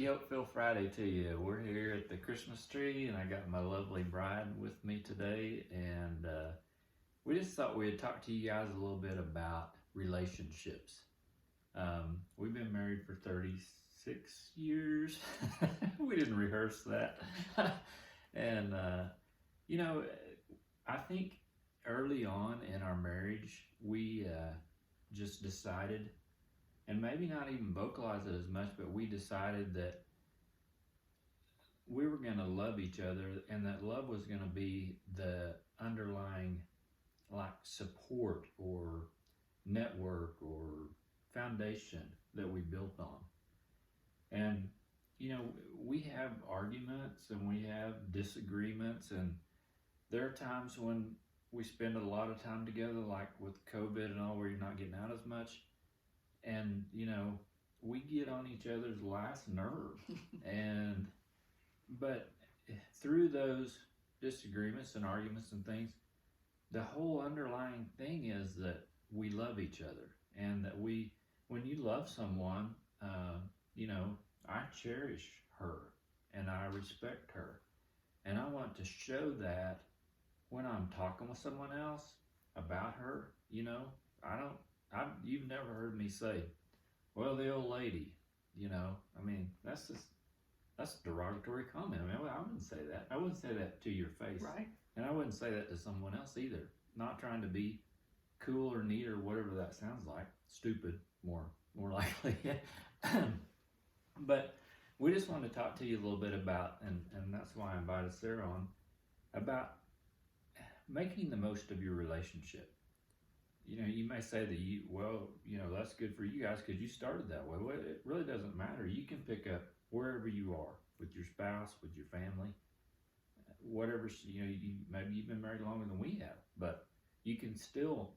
Hopeful Friday to you. We're here at the Christmas tree, and I got my lovely bride with me today. And we just thought we'd talk to you guys a little bit about relationships. We've been married for 36 years. We didn't rehearse that. and, you know, I think early on in our marriage, we just decided, and maybe not even vocalize it as much, but we decided that we were going to love each other, and that love was going to be the underlying like support or network or foundation that we built on. And we have arguments and we have disagreements, and there are times when we spend a lot of time together, like with COVID and all, where you're not getting out as much. And we get on each other's last nerve. But through those disagreements and arguments and things, the whole underlying thing is that we love each other, and that when you love someone, I cherish her and I respect her, and I want to show that when I'm talking with someone else about her. You've never heard me say, well, the old lady, that's a derogatory comment. I wouldn't say that. I wouldn't say that to your face. Right. And I wouldn't say that to someone else either. Not trying to be cool or neat or whatever that sounds like. Stupid, more likely. But we just wanted to talk to you a little bit about, and that's why I invited Sarah on, about making the most of your relationship. You may say that that's good for you guys because you started that way. Well, it really doesn't matter. You can pick up wherever you are with your spouse, with your family, whatever. Maybe you've been married longer than we have, but you can still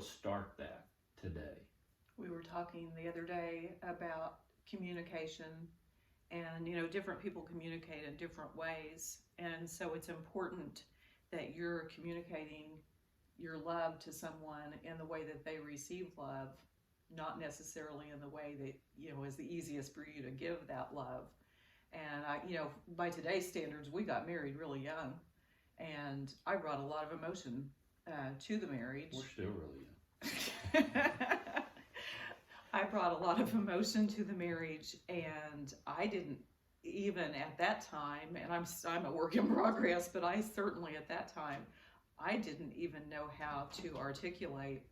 start that today. We were talking the other day about communication, and different people communicate in different ways, and so it's important that you're communicating your love to someone in the way that they receive love, not necessarily in the way that is the easiest for you to give that love. And by today's standards, we got married really young, and I brought a lot of emotion to the marriage. We're still really young. I brought a lot of emotion to the marriage, and I didn't even at that time, and I'm a work in progress, but I certainly at that time, I didn't even know how to articulate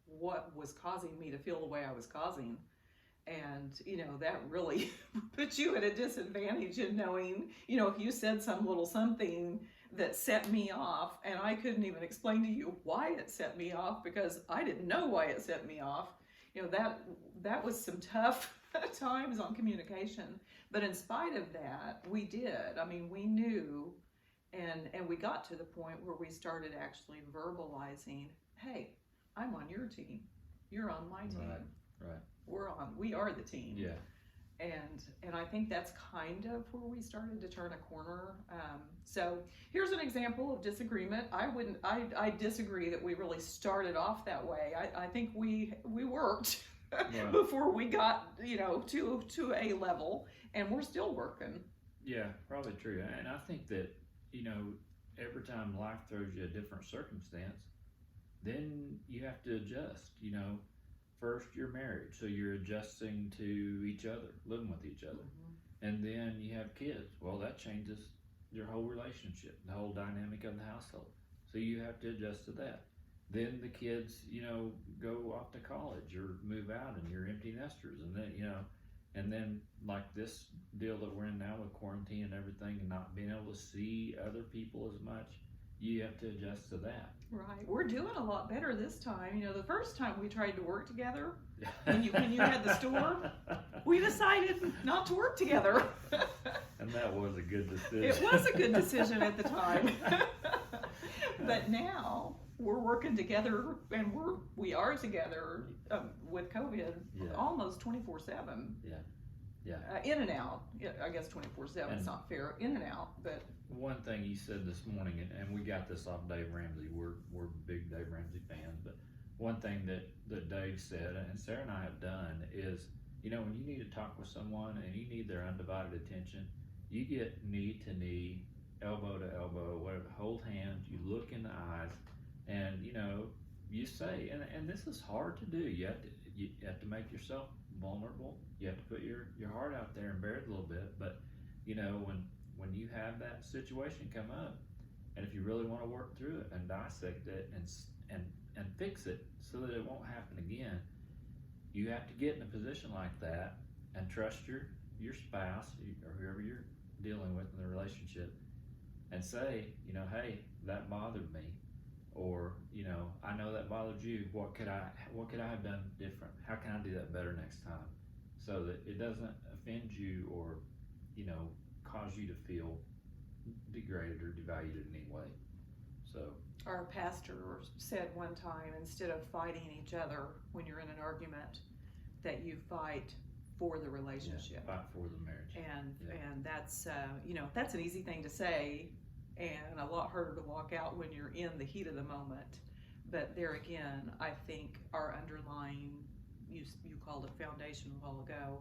what was causing me to feel the way I was causing. And, that really puts you at a disadvantage in knowing, if you said some little something that set me off, and I couldn't even explain to you why it set me off because I didn't know why it set me off. That was some tough times on communication. But in spite of that, we did. We knew, and we got to the point where we started actually verbalizing, hey, I'm on your team. You're on my team. Right. We are the team. Yeah. And I think that's kind of where we started to turn a corner. So here's an example of disagreement. I disagree that we really started off that way. I think we worked before we got, to a level, and we're still working. Yeah, probably true. And I think that, every time life throws you a different circumstance, then you have to adjust. First you're married, so you're adjusting to each other, living with each other. Mm-hmm. And then you have kids. Well, that changes your whole relationship, the whole dynamic of the household. So you have to adjust to that. Then the kids, go off to college or move out, and you're empty nesters. And then like this deal that we're in now with quarantine and everything, and not being able to see other people as much, you have to adjust to that. Right. We're doing a lot better this time. The first time we tried to work together, when you had the store, we decided not to work together. And that was a good decision. It was a good decision at the time. But now we're working together, and we are together with COVID almost 24/7. Yeah. In and out. Yeah, I guess 24/7 is not fair. In and out, but one thing you said this morning, and we got this off Dave Ramsey. We're big Dave Ramsey fans, but one thing that Dave said, and Sarah and I have done, is You know, when you need to talk with someone and you need their undivided attention, you get knee to knee, elbow to elbow, whatever, hold hands, you look in the eyes, and you know, you say, and this is hard to do. You have to make yourself vulnerable. You have to put your heart out there and bear it a little bit. But you know, when you have that situation come up, and if you really want to work through it and dissect it and fix it so that it won't happen again, you have to get in a position like that and trust your spouse or whoever you're dealing with in the relationship and say, you know, hey, that bothered me, or you know, I know that bothered you. What could I have done different? How can I do that better next time, so that it doesn't offend you or, you know, cause you to feel degraded or devalued in any way. So Our pastor said one time, instead of fighting each other when you're in an argument, that you fight for the relationship. fight for the marriage. And that's you know, that's an easy thing to say and a lot harder to walk out when you're in the heat of the moment. But there again, I think our underlying, you called it foundation a while ago,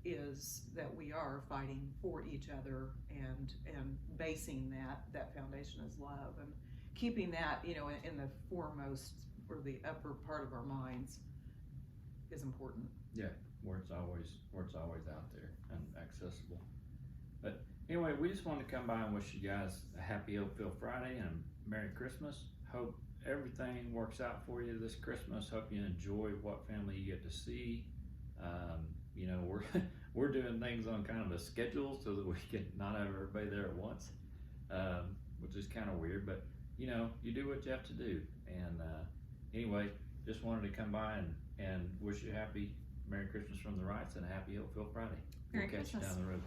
is that we are fighting for each other and basing that foundation is love, and keeping that, you know, in the foremost or the upper part of our minds is important. Yeah, where it's always out there and accessible. But anyway, we just wanted to come by and wish you guys a happy Oakville Friday and Merry Christmas. Hope everything works out for you this Christmas. Hope you enjoy what family you get to see. You know, we're doing things on kind of a schedule so that we can not have everybody there at once, which is kind of weird. But you know, you do what you have to do. And anyway, just wanted to come by and wish you a happy Merry Christmas from the Wrights and a happy Oakville Friday. Merry We'll catch Christmas. you down the road.